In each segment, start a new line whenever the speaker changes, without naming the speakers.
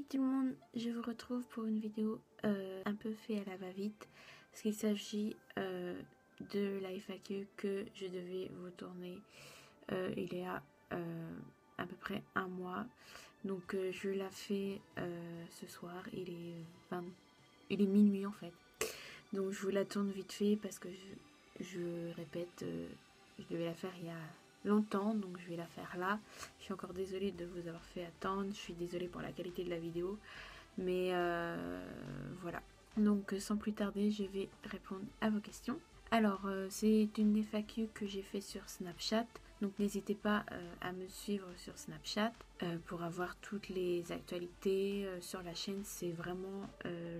tout le monde, je vous retrouve pour une vidéo un peu fait à la va-vite parce qu'il s'agit de la FAQ que je devais vous tourner il y a à peu près un mois. Donc je la fais ce soir, il est minuit en fait. Donc je vous la tourne vite fait parce que je répète, je devais la faire il y a longtemps, donc je vais la faire là. Je suis encore désolée de vous avoir fait attendre, je suis désolée pour la qualité de la vidéo, mais voilà. Donc sans plus tarder, je vais répondre à vos questions. Alors c'est une FAQ que j'ai fait sur Snapchat, donc n'hésitez pas à me suivre sur Snapchat pour avoir toutes les actualités sur la chaîne. C'est vraiment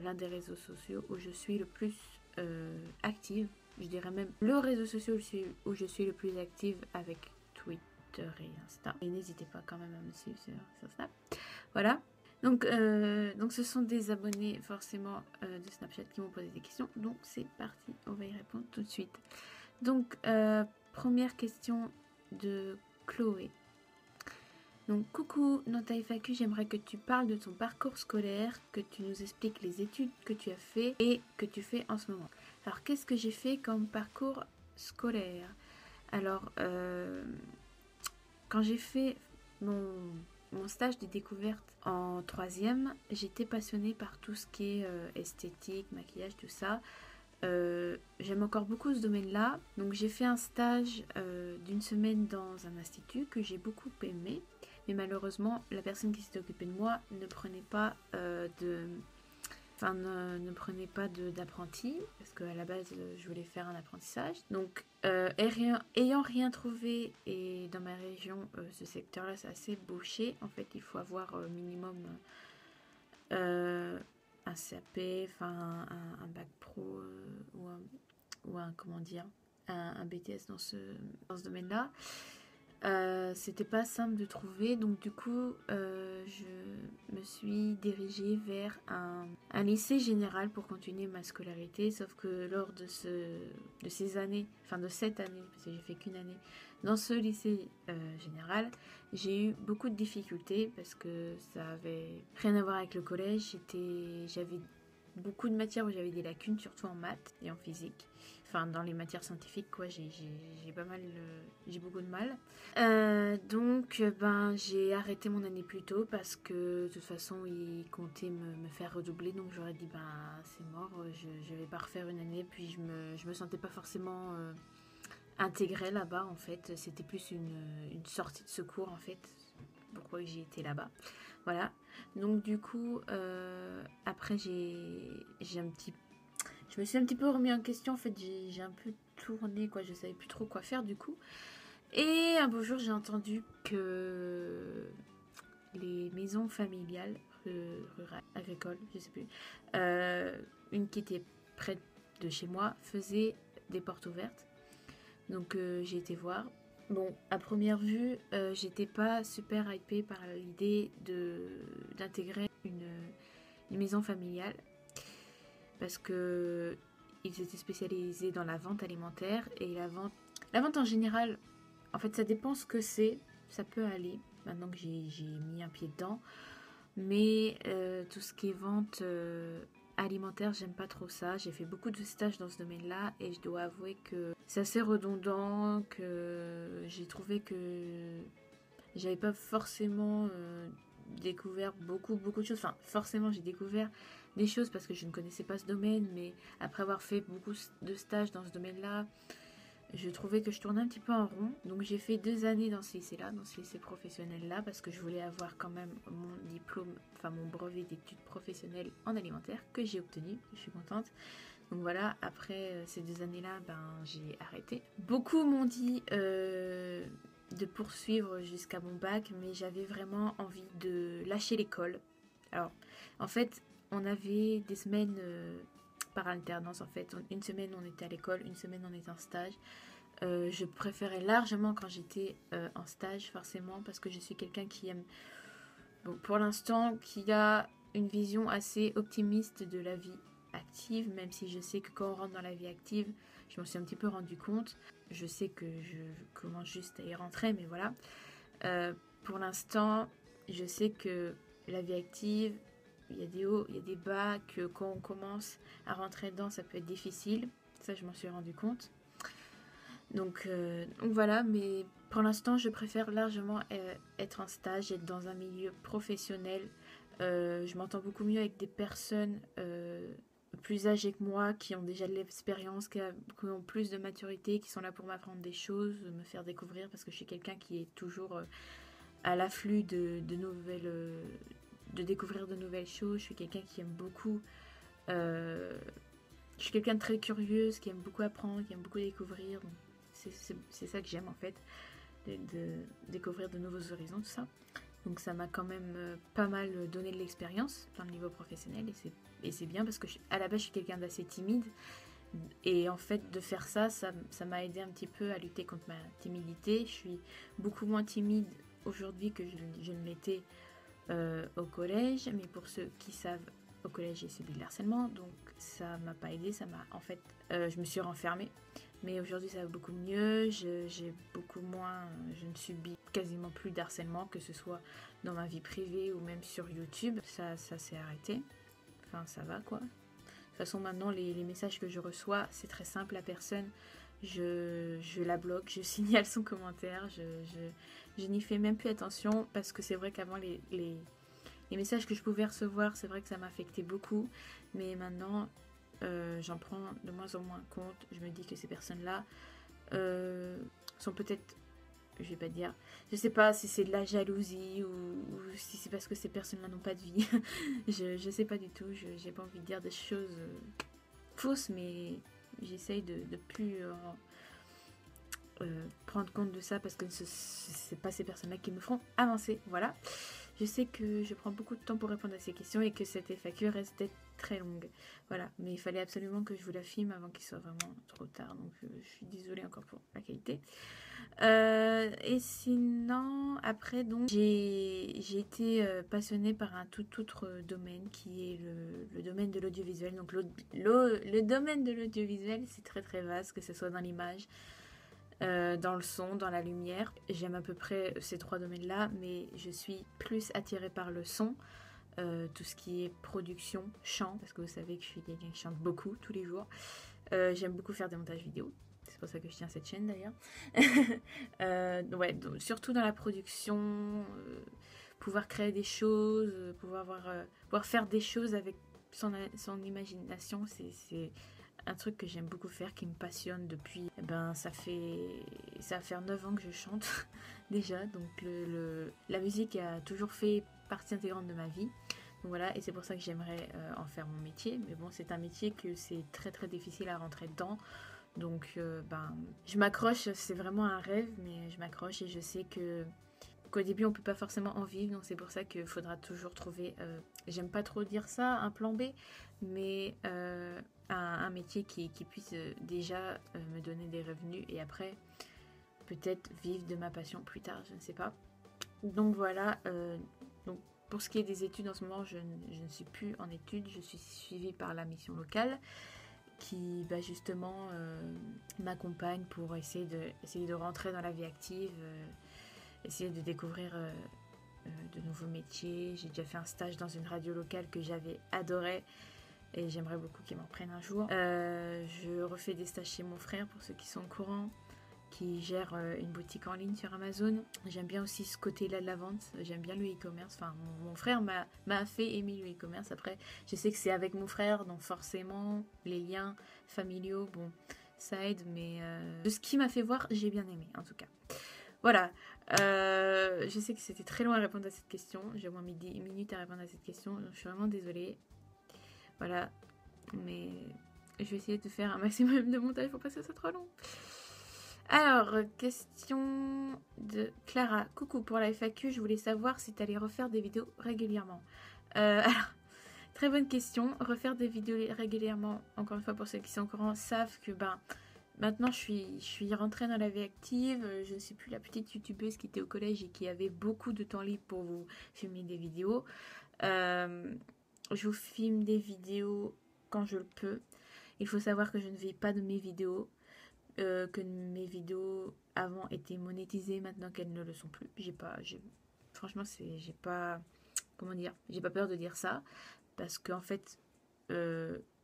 l'un des réseaux sociaux où je suis le plus active. Je dirais même le réseau social où je suis le plus active avec Twitter et Insta. Et n'hésitez pas quand même à me suivre sur Snap. Voilà. Donc ce sont des abonnés forcément de Snapchat qui m'ont posé des questions. Donc c'est parti, on va y répondre tout de suite. Donc première question de Chloé. Donc coucou, dans ta FAQ, j'aimerais que tu parles de ton parcours scolaire, que tu nous expliques les études que tu as fait et que tu fais en ce moment. Alors qu'est-ce que j'ai fait comme parcours scolaire? Alors quand j'ai fait mon stage de découverte en troisième, j'étais passionnée par tout ce qui est esthétique, maquillage, tout ça. J'aime encore beaucoup ce domaine-là. Donc j'ai fait un stage d'une semaine dans un institut que j'ai beaucoup aimé. Mais malheureusement, la personne qui s'était occupée de moi ne prenait pas ne prenait pas d'apprenti, parce qu'à la base je voulais faire un apprentissage. Donc ayant rien trouvé, et dans ma région ce secteur là c'est assez bouché, en fait il faut avoir minimum un CAP, enfin un bac pro ou un comment dire, un BTS dans ce domaine là. C'était pas simple de trouver, donc du coup je me suis dirigée vers un lycée général pour continuer ma scolarité, sauf que lors de ces années, enfin de cette année, parce que j'ai fait qu'une année dans ce lycée général, j'ai eu beaucoup de difficultés parce que ça avait rien à voir avec le collège. J'avais beaucoup de matières où j'avais des lacunes, surtout en maths et en physique. Enfin, dans les matières scientifiques, quoi, j'ai beaucoup de mal. Donc, j'ai arrêté mon année plus tôt parce que de toute façon, ils comptaient me faire redoubler. Donc, j'aurais dit, c'est mort, je vais pas refaire une année. Puis, je me sentais pas forcément intégrée là-bas, en fait. C'était plus une sortie de secours, en fait. Pourquoi j'ai été là-bas. Voilà. Donc, du coup, après, je me suis un petit peu remis en question. En fait, j'ai un peu tourné, quoi. Je savais plus trop quoi faire, du coup. Et un beau jour, j'ai entendu que les maisons familiales, rurales, agricoles, je sais plus, une qui était près de chez moi, faisait des portes ouvertes. Donc j'ai été voir. Bon, à première vue, j'étais pas super hypée par l'idée d'intégrer une maison familiale parce que ils étaient spécialisés dans la vente alimentaire et la vente en général. En fait, ça dépend ce que c'est. Ça peut aller, maintenant que j'ai mis un pied dedans. Mais tout ce qui est vente alimentaire, j'aime pas trop ça. J'ai fait beaucoup de stages dans ce domaine-là. Et je dois avouer que c'est assez redondant. Que j'ai trouvé que j'avais pas forcément découvert beaucoup de choses. Enfin, forcément, j'ai découvert des choses parce que je ne connaissais pas ce domaine. Mais après avoir fait beaucoup de stages dans ce domaine-là, je trouvais que je tournais un petit peu en rond. Donc j'ai fait 2 années dans ce lycée-là, dans ce lycée professionnel-là, parce que je voulais avoir quand même mon diplôme, enfin mon brevet d'études professionnelles en alimentaire, que j'ai obtenu. Je suis contente. Donc voilà, après ces 2 années-là, j'ai arrêté. Beaucoup m'ont dit de poursuivre jusqu'à mon bac, mais j'avais vraiment envie de lâcher l'école. Alors, en fait, on avait des semaines par alternance, en fait. Une semaine, on était à l'école, une semaine, on était en stage. Je préférais largement quand j'étais en stage, forcément, parce que je suis quelqu'un qui aime, bon, pour l'instant, qui a une vision assez optimiste de la vie active, même si je sais que quand on rentre dans la vie active, je m'en suis un petit peu rendu compte. Je sais que je commence juste à y rentrer, mais voilà. Pour l'instant, je sais que la vie active, il y a des hauts, il y a des bas, que quand on commence à rentrer dedans, ça peut être difficile. Ça, je m'en suis rendu compte. Donc voilà, mais pour l'instant, je préfère largement être en stage, être dans un milieu professionnel. Je m'entends beaucoup mieux avec des personnes plus âgées que moi, qui ont déjà de l'expérience, qui ont plus de maturité, qui sont là pour m'apprendre des choses, me faire découvrir, parce que je suis quelqu'un qui est toujours à l'afflux de nouvelles, de découvrir de nouvelles choses. Je suis quelqu'un qui aime beaucoup. Je suis quelqu'un de très curieuse, qui aime beaucoup apprendre, qui aime beaucoup découvrir. C'est ça que j'aime en fait, de découvrir de nouveaux horizons, tout ça. Donc ça m'a quand même pas mal donné de l'expérience dans le niveau professionnel et c'est bien parce que à la base je suis quelqu'un d'assez timide et en fait de faire ça m'a aidé un petit peu à lutter contre ma timidité. Je suis beaucoup moins timide aujourd'hui que je ne l'étais au collège, mais pour ceux qui savent, au collège j'ai subi le harcèlement, donc ça m'a pas aidé, ça m'a en fait, je me suis renfermée. Mais aujourd'hui ça va beaucoup mieux, j'ai beaucoup moins, je ne subis quasiment plus d'harcèlement, que ce soit dans ma vie privée ou même sur YouTube. Ça s'est arrêté, enfin ça va quoi. De toute façon maintenant les messages que je reçois, c'est très simple, la personne, je la bloque, je signale son commentaire, je n'y fais même plus attention parce que c'est vrai qu'avant les messages que je pouvais recevoir, c'est vrai que ça m'affectait beaucoup, mais maintenant j'en prends de moins en moins compte. Je me dis que ces personnes-là sont peut-être, je vais pas dire, je sais pas si c'est de la jalousie ou si c'est parce que ces personnes-là n'ont pas de vie. je sais pas du tout, j'ai pas envie de dire des choses fausses, mais j'essaye de plus prendre compte de ça parce que c'est pas ces personnes-là qui me feront avancer. Voilà. Je sais que je prends beaucoup de temps pour répondre à ces questions et que cette FAQ restait très longue. Voilà, mais il fallait absolument que je vous la filme avant qu'il soit vraiment trop tard. Donc je suis désolée encore pour la qualité. Et sinon, après, donc, j'ai été passionnée par un tout autre domaine qui est le domaine de l'audiovisuel. Donc le domaine de l'audiovisuel, c'est très très vaste, que ce soit dans l'image, dans le son, dans la lumière. J'aime à peu près ces trois domaines-là, mais je suis plus attirée par le son, tout ce qui est production, chant, parce que vous savez que je suis quelqu'un qui chante beaucoup tous les jours. J'aime beaucoup faire des montages vidéo, c'est pour ça que je tiens cette chaîne d'ailleurs. Ouais, donc, surtout dans la production, pouvoir créer des choses, pouvoir faire des choses avec son imagination, c'est un truc que j'aime beaucoup faire, qui me passionne depuis, ça va faire 9 ans que je chante déjà, donc la musique a toujours fait partie intégrante de ma vie. Donc voilà, et c'est pour ça que j'aimerais en faire mon métier, mais bon, c'est un métier que c'est très très difficile à rentrer dedans, donc je m'accroche, c'est vraiment un rêve, mais je m'accroche et je sais qu'au début on peut pas forcément en vivre, donc c'est pour ça qu'il faudra toujours trouver, j'aime pas trop dire ça, un plan B, mais un métier qui puisse déjà me donner des revenus et après peut-être vivre de ma passion plus tard, je ne sais pas. Donc voilà, donc pour ce qui est des études en ce moment, je ne suis plus en études, je suis suivie par la mission locale qui justement m'accompagne pour essayer de rentrer dans la vie active, essayer de découvrir de nouveaux métiers. J'ai déjà fait un stage dans une radio locale que j'avais adoré et j'aimerais beaucoup qu'ils m'en prennent un jour. Je refais des stages chez mon frère, pour ceux qui sont au courant, qui gère une boutique en ligne sur Amazon. J'aime bien aussi ce côté-là de la vente, j'aime bien le e-commerce. Enfin, mon frère m'a fait aimer le e-commerce. Après, je sais que c'est avec mon frère, donc forcément, les liens familiaux, bon, ça aide, mais de ce qui m'a fait voir, j'ai bien aimé, en tout cas. Voilà, je sais que c'était très long à répondre à cette question, j'ai au moins mis 10 minutes à répondre à cette question, je suis vraiment désolée. Voilà, mais je vais essayer de faire un maximum de montage pour pas que ça soit trop long. Alors, question de Clara. Coucou, pour la FAQ, je voulais savoir si tu allais refaire des vidéos régulièrement. Alors, très bonne question. Refaire des vidéos régulièrement, encore une fois, pour ceux qui sont au courant, savent que maintenant je suis rentrée dans la vie active. Je ne suis plus la petite youtubeuse qui était au collège et qui avait beaucoup de temps libre pour vous filmer des vidéos. Je vous filme des vidéos quand je le peux. Il faut savoir que je ne vis pas de mes vidéos. Que mes vidéos avant étaient monétisées, maintenant qu'elles ne le sont plus. Franchement, j'ai pas comment dire, j'ai pas peur de dire ça, parce qu'en fait,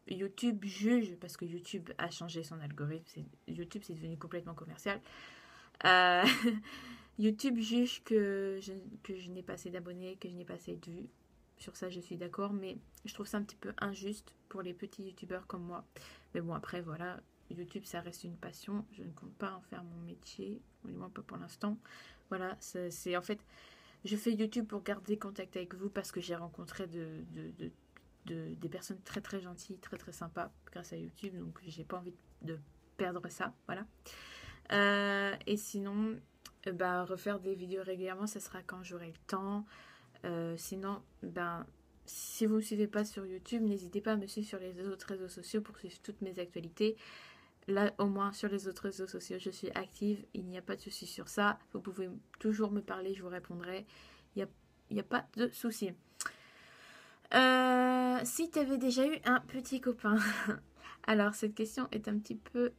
YouTube juge, parce que YouTube a changé son algorithme, YouTube c'est devenu complètement commercial. Euh, YouTube juge que je n'ai pas assez d'abonnés, que je n'ai pas assez de vues. Sur ça, je suis d'accord, mais je trouve ça un petit peu injuste pour les petits youtubeurs comme moi. Mais bon, après, voilà, YouTube, ça reste une passion. Je ne compte pas en faire mon métier, au moins pas pour l'instant. Voilà, c'est en fait, je fais YouTube pour garder contact avec vous parce que j'ai rencontré des personnes très très gentilles, très très sympas grâce à YouTube. Donc, j'ai pas envie de perdre ça, voilà. Et sinon, refaire des vidéos régulièrement, ça sera quand j'aurai le temps. Sinon, si vous ne me suivez pas sur YouTube, n'hésitez pas à me suivre sur les autres réseaux sociaux pour suivre toutes mes actualités. Là, au moins, sur les autres réseaux sociaux, je suis active. Il n'y a pas de souci sur ça. Vous pouvez toujours me parler, je vous répondrai. Il n'y a pas de souci. Si tu avais déjà eu un petit copain. Alors, cette question est un petit peu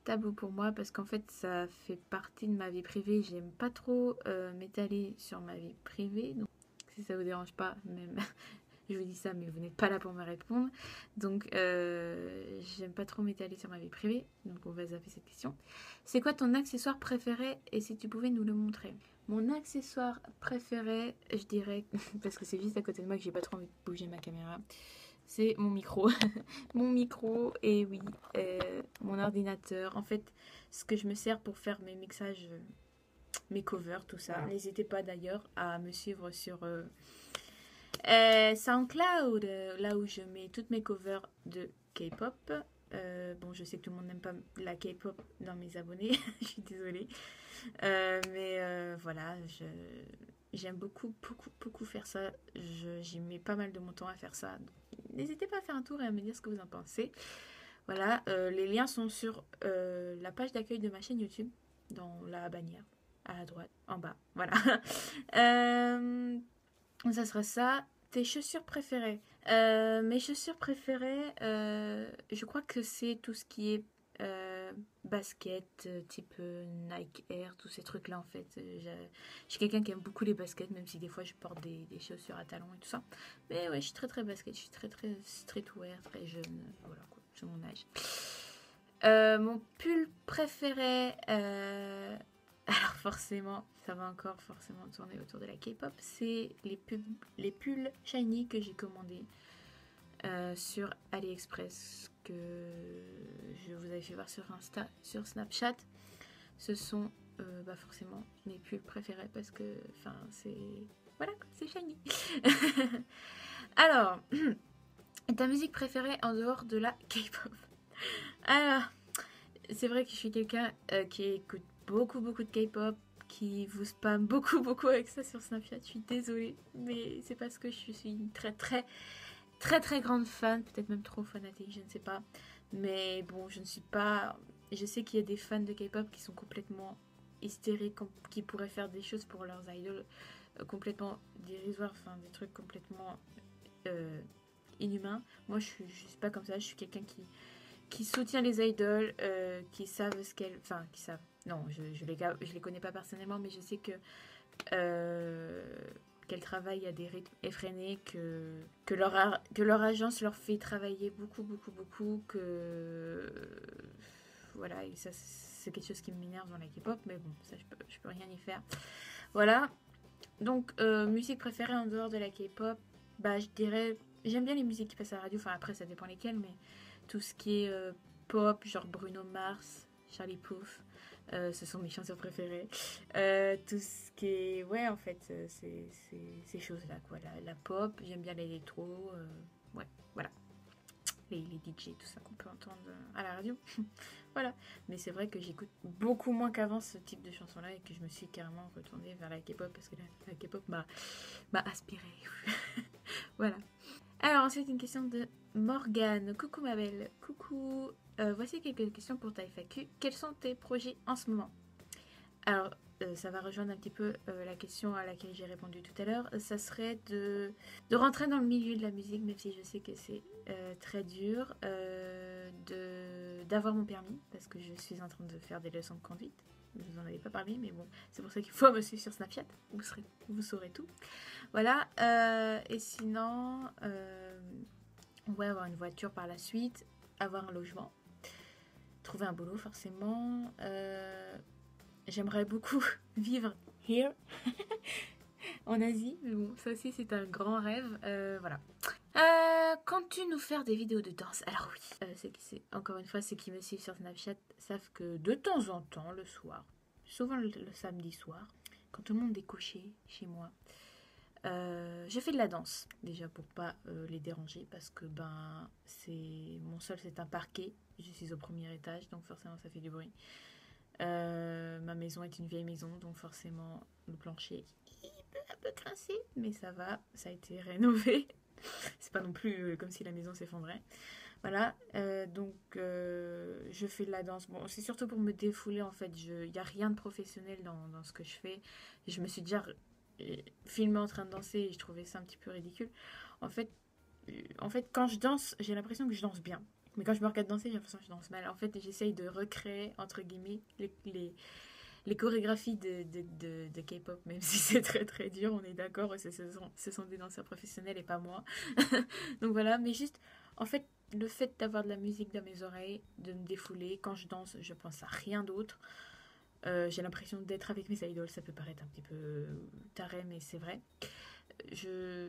tabou pour moi parce qu'en fait, ça fait partie de ma vie privée. J'aime pas trop m'étaler sur ma vie privée. Donc, si ça vous dérange pas, même je vous dis ça, mais vous n'êtes pas là pour me répondre. Donc, j'aime pas trop m'étaler sur ma vie privée. Donc, on va zapper cette question. C'est quoi ton accessoire préféré et si tu pouvais nous le montrer? Mon accessoire préféré, je dirais, parce que c'est juste à côté de moi que j'ai pas trop envie de bouger ma caméra, c'est mon micro. Mon micro et oui, mon ordinateur. En fait, ce que je me sers pour faire mes mixages, mes covers, tout ça. N'hésitez pas d'ailleurs à me suivre sur SoundCloud, là où je mets toutes mes covers de K-pop. Bon, je sais que tout le monde n'aime pas la K-pop dans mes abonnés, je suis désolée. Mais voilà, j'aime beaucoup, beaucoup, beaucoup faire ça. J'y mets pas mal de mon temps à faire ça. N'hésitez pas à faire un tour et à me dire ce que vous en pensez. Voilà, les liens sont sur la page d'accueil de ma chaîne YouTube, dans la bannière, à droite, en bas. Voilà. Ça sera ça. Tes chaussures préférées. Mes chaussures préférées, je crois que c'est tout ce qui est basket, type Nike Air, tous ces trucs-là en fait. Je suis quelqu'un qui aime beaucoup les baskets, même si des fois je porte des chaussures à talons et tout ça. Mais ouais, je suis très très basket, je suis très très streetwear, très jeune, voilà quoi, c'est mon âge. Mon pull préféré, alors forcément, ça va encore forcément tourner autour de la K-pop, c'est les pulls shiny que j'ai commandés sur AliExpress, que je vous avais fait voir sur Insta, sur Snapchat. Ce sont forcément mes pulls préférés parce que c'est voilà, c'est shiny. Alors, ta musique préférée en dehors de la K-pop? Alors, c'est vrai que je suis quelqu'un qui écoute beaucoup beaucoup de K-pop, qui vous spam beaucoup beaucoup avec ça sur Snapchat. Je suis désolée, mais c'est parce que je suis une très très très très grande fan, peut-être même trop fanatique, je ne sais pas. Mais bon, je ne suis pas... Je sais qu'il y a des fans de K-pop qui sont complètement hystériques, qui pourraient faire des choses pour leurs idoles complètement dérisoires, enfin des trucs complètement inhumains. Moi, je suis pas comme ça, je suis quelqu'un qui soutient les idoles, qui savent ce qu'elles... Enfin, qui savent... Non, je les connais pas personnellement, mais je sais que... qu'elles travaillent à des rythmes effrénés, que leur agence leur fait travailler beaucoup, beaucoup, beaucoup, que... Voilà, et ça, c'est quelque chose qui m'énerve dans la K-pop, mais bon, ça, je peux rien y faire. Voilà. Donc, musique préférée en dehors de la K-pop, je dirais... J'aime bien les musiques qui passent à la radio, enfin après, ça dépend lesquelles, mais tout ce qui est pop, genre Bruno Mars, Charlie Puth, ce sont mes chansons préférées. Tout ce qui est... Ouais, en fait, ces choses-là, quoi. La pop, j'aime bien l'électro. Ouais, voilà. Les DJ, tout ça qu'on peut entendre à la radio. Voilà. Mais c'est vrai que j'écoute beaucoup moins qu'avant ce type de chansons-là et que je me suis carrément retournée vers la K-pop parce que la K-pop m'a aspirée. Voilà. Alors ensuite, une question de Morgane. Coucou ma belle. Coucou. Voici quelques questions pour ta FAQ. Quels sont tes projets en ce moment? Alors, ça va rejoindre un petit peu la question à laquelle j'ai répondu tout à l'heure. Ça serait de rentrer dans le milieu de la musique, même si je sais que c'est très dur, d'avoir mon permis, parce que je suis en train de faire des leçons de conduite. je vous en avais pas parlé, mais bon, c'est pour ça qu'il faut me suivre sur Snapchat, vous saurez tout. Voilà, et sinon, ouais, avoir une voiture par la suite, avoir un logement, trouver un boulot forcément. J'aimerais beaucoup vivre here en Asie, mais bon, ça aussi c'est un grand rêve, voilà. Comptes-tu nous faire des vidéos de danse? Alors oui, encore une fois, ceux qui me suivent sur Snapchat savent que de temps en temps, le soir, souvent le samedi soir, quand tout le monde est couché chez moi, je fais de la danse, déjà pour pas les déranger, parce que mon sol c'est un parquet, je suis au premier étage, donc forcément ça fait du bruit. Ma maison est une vieille maison, donc forcément le plancher est un peu grincé, mais ça va, ça a été rénové. C'est pas non plus comme si la maison s'effondrait. Voilà, donc je fais de la danse. Bon, c'est surtout pour me défouler en fait. Il n'y a rien de professionnel dans ce que je fais. Je me suis déjà filmée en train de danser et je trouvais ça un petit peu ridicule. En fait, quand je danse, j'ai l'impression que je danse bien. Mais quand je me regarde danser, j'ai l'impression que je danse mal. En fait, j'essaye de recréer, entre guillemets, les chorégraphies de K-pop, même si c'est très très dur, on est d'accord, ce sont des danseurs professionnels et pas moi. Donc voilà, mais juste, en fait, le fait d'avoir de la musique dans mes oreilles, de me défouler, quand je danse, je pense à rien d'autre. J'ai l'impression d'être avec mes idoles, ça peut paraître un petit peu taré, mais c'est vrai.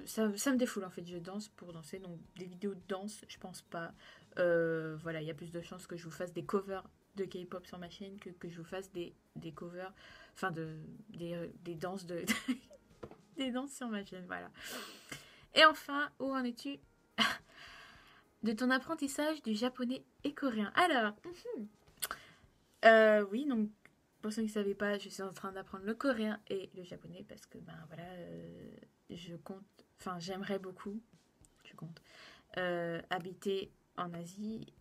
Ça me défoule en fait, je danse pour danser, donc des vidéos de danse, je pense pas. Voilà, il y a plus de chances que je vous fasse des covers de K-pop sur ma chaîne que je vous fasse des covers, enfin des danses des danses sur ma chaîne, voilà. Et enfin, où en es-tu de ton apprentissage du japonais et coréen? Alors, oui, donc pour ceux qui ne savaient pas, je suis en train d'apprendre le coréen et le japonais parce que voilà, j'aimerais beaucoup, habiter en Asie,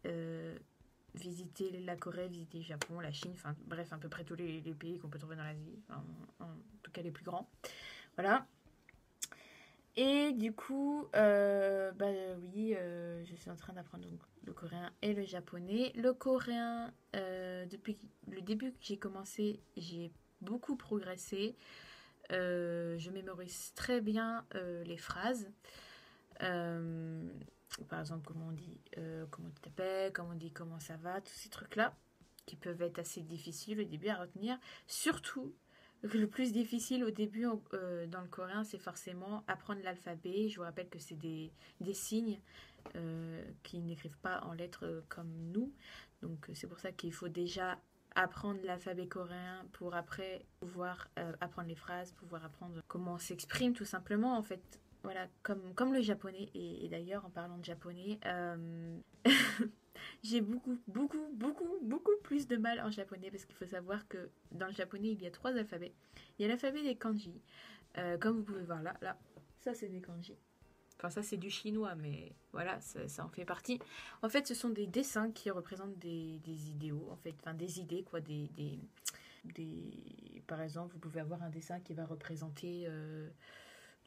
visiter la Corée, visiter le Japon, la Chine, enfin bref, à peu près tous les pays qu'on peut trouver dans l'Asie, en tout cas les plus grands. Voilà. Et du coup, oui, je suis en train d'apprendre donc, le coréen et le japonais. Le coréen, depuis le début que j'ai commencé, j'ai beaucoup progressé. Je mémorise très bien les phrases. Par exemple, comment on dit comment tu t'appelles, comment on dit comment ça va, tous ces trucs-là qui peuvent être assez difficiles au début à retenir. Surtout, le plus difficile au début dans le coréen, c'est forcément apprendre l'alphabet. Je vous rappelle que c'est des signes qui n'écrivent pas en lettres comme nous. Donc c'est pour ça qu'il faut déjà apprendre l'alphabet coréen pour après pouvoir apprendre les phrases, pouvoir apprendre comment on s'exprime tout simplement en fait. Voilà, comme le japonais. Et d'ailleurs, en parlant de japonais, j'ai beaucoup plus de mal en japonais parce qu'il faut savoir que dans le japonais, il y a 3 alphabets. Il y a l'alphabet des kanji, comme vous pouvez voir là, ça c'est des kanji. Enfin, ça c'est du chinois, mais voilà, ça en fait partie. En fait, ce sont des dessins qui représentent des idéaux, en fait, enfin des idées, quoi, Par exemple, vous pouvez avoir un dessin qui va représenter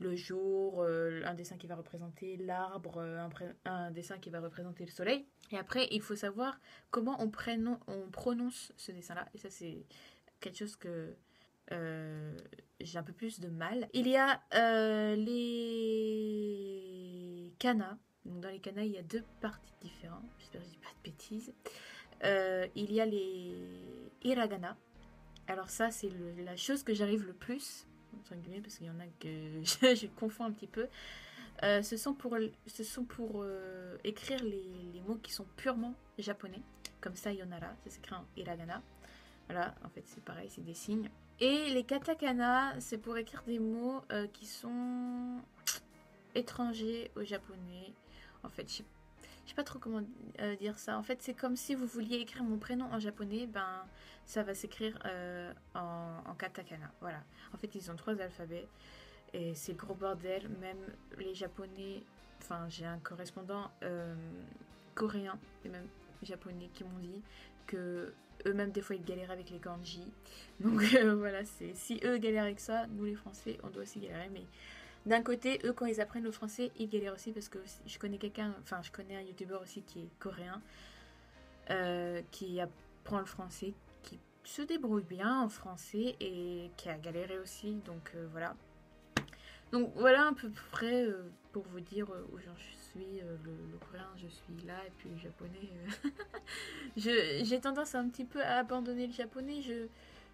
le jour, un dessin qui va représenter l'arbre, un dessin qui va représenter le soleil. Et après, il faut savoir comment on prononce ce dessin-là. Et ça, c'est quelque chose que j'ai un peu plus de mal. Il y a les kanas. Donc, dans les kanas, il y a 2 parties différentes. J'espère que je dis pas de bêtises. Il y a les hiragana. Alors ça, c'est la chose que j'arrive le plus, entre guillemets, parce qu'il y en a que je confonds un petit peu. Ce sont pour écrire les mots qui sont purement japonais, comme sayonara, ça s'écrit en hiragana. Voilà, en fait c'est pareil, c'est des signes. Et les katakana, c'est pour écrire des mots qui sont étrangers au japonais. En fait, je sais pas trop comment dire ça. En fait, c'est comme si vous vouliez écrire mon prénom en japonais, ça va s'écrire en katakana. Voilà. En fait, ils ont 3 alphabets. Et c'est le gros bordel, même les japonais, enfin j'ai un correspondant coréen et même japonais qui m'ont dit que eux-mêmes des fois ils galèrent avec les kanji. Donc voilà, si eux galèrent avec ça, nous les français on doit aussi galérer. Mais d'un côté, eux quand ils apprennent le français, ils galèrent aussi parce que je connais un youtubeur aussi qui est coréen, qui apprend le français, qui se débrouille bien en français et qui a galéré aussi, donc voilà. Donc voilà à peu près pour vous dire où j'en suis. Le coréen, je suis là, et puis le japonais, j'ai tendance un petit peu à abandonner le japonais.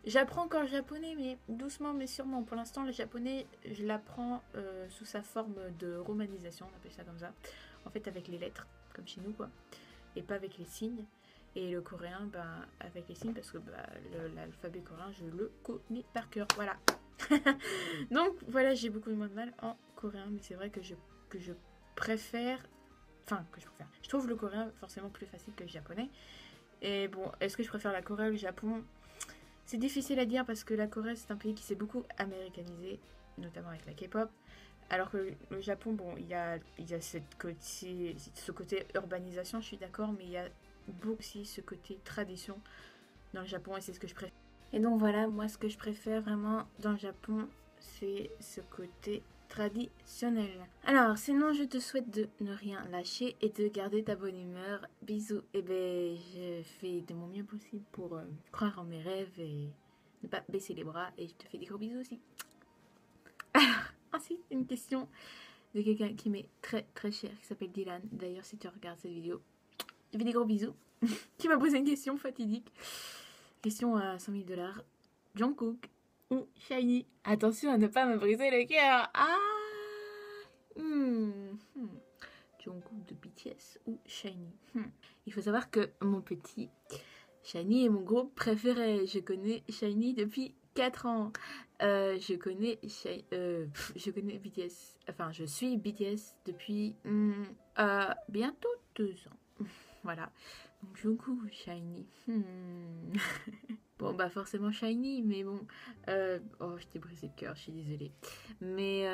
J'apprends encore le japonais, mais doucement mais sûrement. Pour l'instant, le japonais, je l'apprends sous sa forme de romanisation, on appelle ça comme ça. En fait, avec les lettres, comme chez nous, quoi. Et pas avec les signes. Et le coréen, ben, avec les signes, parce que bah, l'alphabet coréen, je le connais par cœur. Voilà. Donc voilà, j'ai beaucoup moins de mal en coréen, mais c'est vrai que je préfère. Enfin, que je préfère. Je trouve le coréen forcément plus facile que le japonais. Et bon, est-ce que je préfère la Corée ou le Japon? C'est difficile à dire parce que la Corée, c'est un pays qui s'est beaucoup américanisé, notamment avec la K-pop. Alors que le Japon, bon, il y a ce côté urbanisation, je suis d'accord, mais il y a beaucoup aussi ce côté tradition dans le Japon et c'est ce que je préfère. Et donc voilà, moi ce que je préfère vraiment dans le Japon, c'est ce côté traditionnel. Alors, sinon, je te souhaite de ne rien lâcher et de garder ta bonne humeur. Bisous. Et ben, je fais de mon mieux possible pour croire en mes rêves et ne pas baisser les bras. Et je te fais des gros bisous aussi. Alors, ensuite, une question de quelqu'un qui m'est très très cher, qui s'appelle Dylan. D'ailleurs, si tu regardes cette vidéo, je fais des gros bisous. Qui m'a posé une question fatidique. Question à 100 000 $. Jungkook ou Shiny? Attention à ne pas me briser le cœur. Ah Jungkook de BTS ou Shiny? Il faut savoir que mon petit, Shiny est mon groupe préféré. Je connais Shiny depuis 4 ans. Je connais BTS. Enfin, je suis BTS depuis bientôt 2 ans. Voilà. Donc, Jungkook ou Shiny? Bon, bah forcément Shiny, mais bon. Oh, je t'ai brisé le cœur, je suis désolée. Mais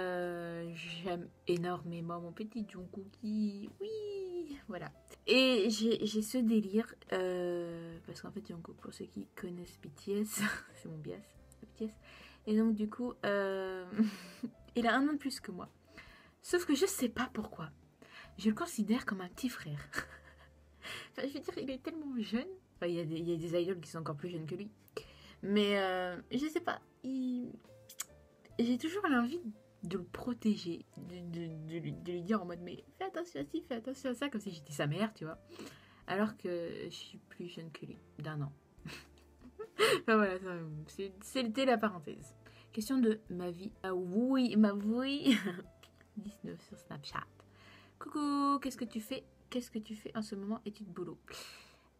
j'aime énormément mon petit Jungkooki. Oui, voilà. Et j'ai ce délire, parce qu'en fait, Jungkook, pour ceux qui connaissent BTS, c'est mon bias, BTS. Et donc, du coup, il a 1 an de plus que moi. Sauf que je sais pas pourquoi. Je le considère comme un petit frère. Enfin, je veux dire, il est tellement jeune. Enfin, il y a des idoles qui sont encore plus jeunes que lui. Mais je sais pas. J'ai toujours l'envie de le protéger. De lui dire en mode, mais fais attention à ci, fais attention à ça. Comme si j'étais sa mère, tu vois. Alors que je suis plus jeune que lui, d'1 an. Enfin voilà, c'était la parenthèse. Question de ma vie. Ah oui, ma vie. 19 sur Snapchat. Coucou, qu'est-ce que tu fais? Qu'est-ce que tu fais en ce moment, études boulot?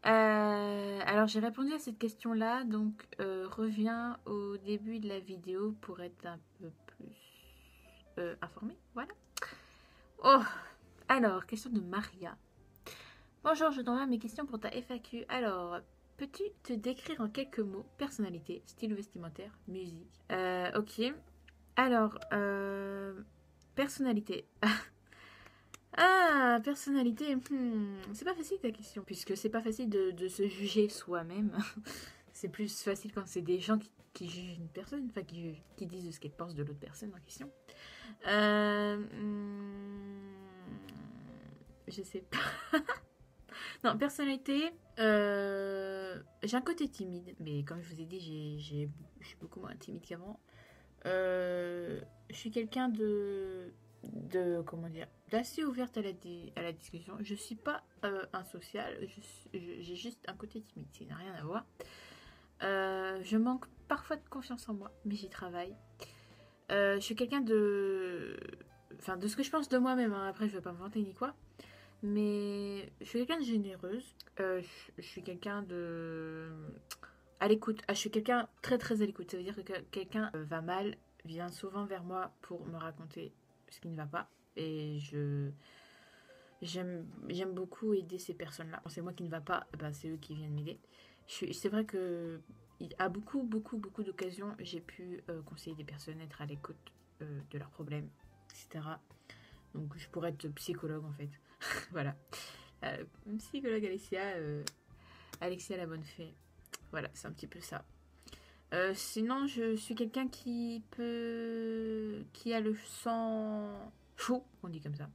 Alors j'ai répondu à cette question-là, donc reviens au début de la vidéo pour être un peu plus informé. Voilà. Oh, alors, question de Maria. Bonjour, je t'envoie mes questions pour ta FAQ. Alors, peux-tu te décrire en quelques mots personnalité, style vestimentaire, musique? Ok. Alors, personnalité. Ah, personnalité, c'est pas facile ta question, puisque c'est pas facile de se juger soi-même. C'est plus facile quand c'est des gens qui jugent une personne, enfin qui disent ce qu'elles pensent de l'autre personne en question. Je sais pas. Non, personnalité, j'ai un côté timide, mais comme je vous ai dit, je suis beaucoup moins timide qu'avant. Je suis quelqu'un comment dire, d'assez ouverte à la discussion. Je suis pas insociale, j'ai juste un côté timide, ça n'a rien à voir. Je manque parfois de confiance en moi, mais j'y travaille. Je suis quelqu'un enfin, de ce que je pense de moi-même, hein. Après je vais pas me vanter ni quoi, mais je suis quelqu'un de généreuse. Je suis quelqu'un de à l'écoute. Je suis quelqu'un très très à l'écoute. Ça veut dire que quelqu'un va mal, vient souvent vers moi pour me raconter ce qui ne va pas. Et j'aime beaucoup aider ces personnes-là. Quand c'est moi qui ne va pas, ben c'est eux qui viennent m'aider. C'est vrai que à beaucoup d'occasions, j'ai pu conseiller des personnes, être à l'écoute de leurs problèmes, etc. Donc je pourrais être psychologue en fait. Voilà. Psychologue Alexia la bonne fée. Voilà, c'est un petit peu ça. Sinon, je suis quelqu'un qui a le sang chaud, on dit comme ça.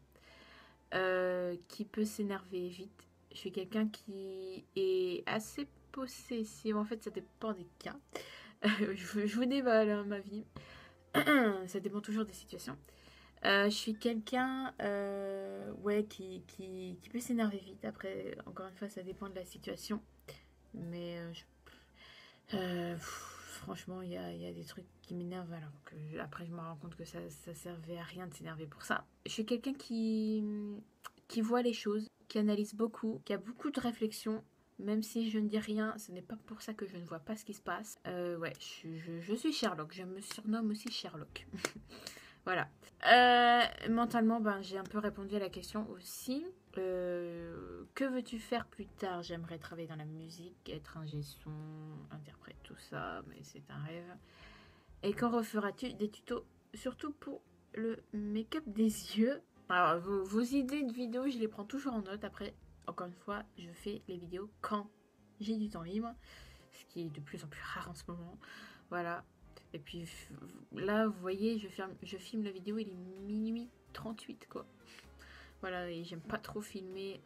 Qui peut s'énerver vite. Je suis quelqu'un qui est assez possessive. En fait, ça dépend des cas. Je vous dévoile hein, ma vie. Ça dépend toujours des situations. Je suis quelqu'un ouais, qui peut s'énerver vite. Après, encore une fois, ça dépend de la situation. Mais franchement, il y a des trucs qui m'énervent. Alors que après, je me rends compte que ça servait à rien de s'énerver pour ça. Je suis quelqu'un qui voit les choses, qui analyse beaucoup, qui a beaucoup de réflexion. Même si je ne dis rien, ce n'est pas pour ça que je ne vois pas ce qui se passe. Ouais, je suis Sherlock. Je me surnomme aussi Sherlock. Voilà. Mentalement, ben, j'ai un peu répondu à la question aussi. Que veux-tu faire plus tard? J'aimerais travailler dans la musique, être ingé son, interprète, tout ça, mais c'est un rêve. Et quand referas-tu des tutos, surtout pour le make-up des yeux? Alors, vos idées de vidéos, je les prends toujours en note. Après, encore une fois, je fais les vidéos quand j'ai du temps libre, ce qui est de plus en plus rare en ce moment. Voilà. Et puis là, vous voyez, je filme la vidéo, il est minuit 38, quoi. Voilà, et j'aime pas trop filmer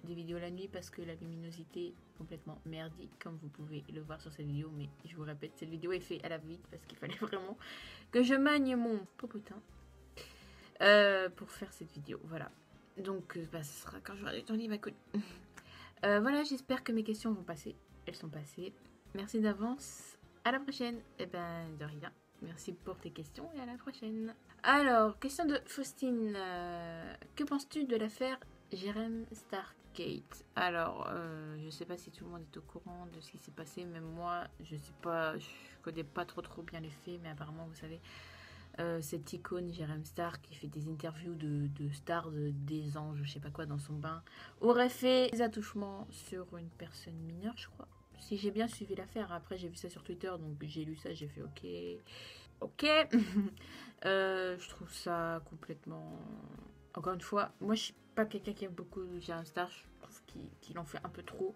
des vidéos la nuit parce que la luminosité est complètement merdique, comme vous pouvez le voir sur cette vidéo. Mais je vous répète, cette vidéo est faite à la vite parce qu'il fallait vraiment que je manie mon popotin pour faire cette vidéo. Voilà. Donc, bah, ce sera quand j'aurai du temps libre, écoute. Voilà, j'espère que mes questions vont passer. Elles sont passées. Merci d'avance. À la prochaine. Et ben, de rien. Merci pour tes questions et à la prochaine. Alors, question de Faustine. Que penses-tu de l'affaire Jérém Stargate? Alors, je sais pas si tout le monde est au courant de ce qui s'est passé. Même moi, je sais pas, je connais pas trop bien les faits, mais apparemment, vous savez, cette icône Jérém Star qui fait des interviews de stars, des anges, je sais pas quoi, dans son bain, aurait fait des attouchements sur une personne mineure, je crois. Si j'ai bien suivi l'affaire, après j'ai vu ça sur Twitter, donc j'ai lu ça, j'ai fait ok. Je trouve ça complètement... Encore une fois, moi je suis pas quelqu'un qui aime beaucoup Jérém Star, je trouve qu'il en fait un peu trop.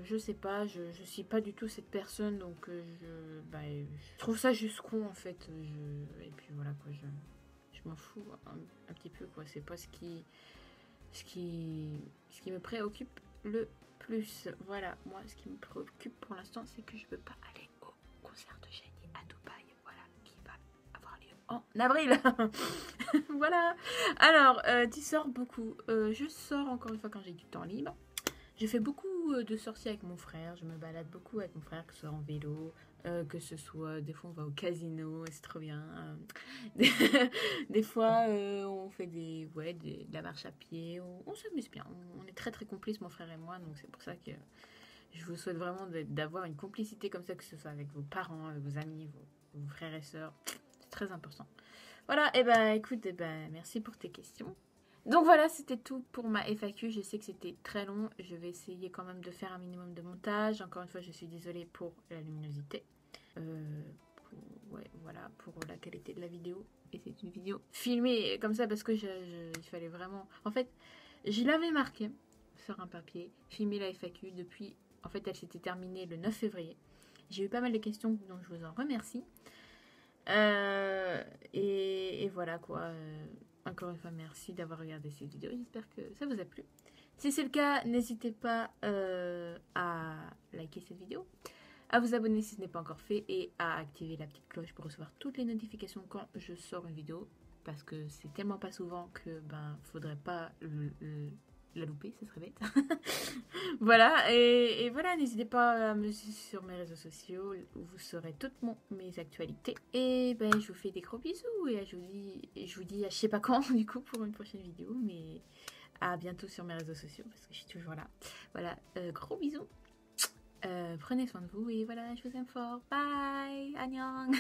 Je sais pas, je suis pas du tout cette personne, donc je trouve ça juste con en fait. Et puis voilà quoi, je m'en fous un petit peu quoi. C'est pas ce qui me préoccupe le plus. Voilà, moi ce qui me préoccupe pour l'instant, c'est que je veux pas aller au concert de Jenny à Dubaï, voilà, qui va avoir lieu en avril. Voilà. Alors, tu sors beaucoup. Je sors encore une fois quand j'ai du temps libre. Je fais beaucoup de sorties avec mon frère, je me balade beaucoup avec mon frère, que ce soit en vélo, que ce soit, des fois on va au casino, c'est trop bien. Des fois on fait de la marche à pied, on s'amuse bien, on est très complices mon frère et moi, donc c'est pour ça que je vous souhaite vraiment d'avoir une complicité comme ça, que ce soit avec vos parents, avec vos amis, vos frères et sœurs, c'est très important. Voilà, et ben écoute, merci pour tes questions. Donc voilà, c'était tout pour ma FAQ. Je sais que c'était très long. Je vais essayer quand même de faire un minimum de montage. Encore une fois, je suis désolée pour la luminosité. Voilà, pour la qualité de la vidéo. Et c'est une vidéo filmée comme ça parce que il fallait vraiment... En fait, je l'avais marqué sur un papier, filmer la FAQ depuis... En fait, elle s'était terminée le 9 février. J'ai eu pas mal de questions, donc je vous en remercie. Et voilà quoi... Encore une fois, merci d'avoir regardé cette vidéo. J'espère que ça vous a plu. Si c'est le cas, n'hésitez pas à liker cette vidéo, à vous abonner si ce n'est pas encore fait et à activer la petite cloche pour recevoir toutes les notifications quand je sors une vidéo. Parce que c'est tellement pas souvent que faudrait pas la louper, ça serait bête. Voilà, et voilà, n'hésitez pas à me suivre sur mes réseaux sociaux où vous saurez toutes mes actualités. Et je vous fais des gros bisous et je vous dis à je sais pas quand du coup pour une prochaine vidéo, mais à bientôt sur mes réseaux sociaux parce que je suis toujours là. Voilà, gros bisous. Prenez soin de vous et voilà, je vous aime fort. Bye, annyeong.